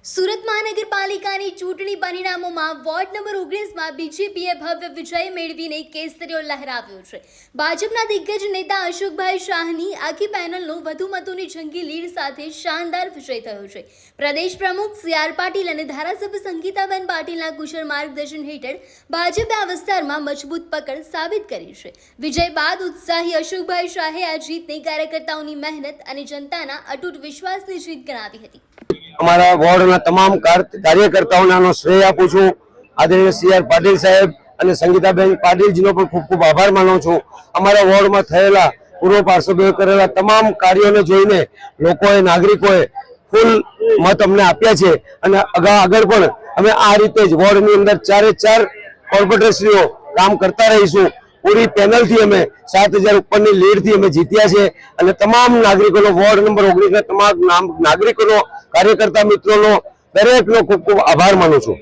સુરત મહાનગરપાલિકાની ચૂંટણી પરિણામોમાં વોર્ડ નંબર 19માં બીજેપીએ ભવ્ય વિજય મેળવીને કેસરીઓ લહેરાવ્યો છે। ભાજપના દિગ્ગજ નેતા અશોકભાઈ શાહની આખી પેનલનો વધુ મતોની જંગી લીડ સાથે શાનદાર વિજય થયો છે। પ્રદેશ પ્રમુખ સી.આર. પાટીલ અને ધારાસભ્ય સંગીતાબેન પાટીલના કુશળ માર્ગદર્શન હેઠળ ભાજપે આ વિસ્તારમાં મજબૂત પકડ સાબિત કરી છે। વિજય બાદ ઉત્સાહી અશોકભાઈ શાહે આ જીતને કાર્યકર્તાઓની મહેનત અને જનતાના અતૂટ વિશ્વાસની જીત ગણાવી હતી। અમારા વોર્ડના તમામ કાર્યકર્તાઓનો શ્રેય આપું છું। આદરણીય સી.આર. પાટીલ સાહેબ અને સંગીતાબેન પાટીલજીનો પણ ખૂબ ખૂબ આભાર માનું છું। અમારા વોર્ડમાં થયેલા પૂર્વ પાર્ષદોએ કરેલા તમામ કાર્યોને જોઈને લોકોએ નાગરિકોએ ફૂલ મત અમને આપ્યા છે અને આગળ પણ અમે આ રીતે જ વોર્ડની અંદર 4 કોર્પોરેટરશ્રીઓ કામ કરતા રહીશું। પૂરી પેનલથી અમે 7000 ઉપરની લીડથી અમે જીત્યા છે અને તમામ નાગરિકોનો વોર્ડ નંબર 19ના તમામ નાગરિકોનો કાર્યકર્તા મિત્રોનો દરેકનો ખૂબ ખૂબ આભાર માનું છું।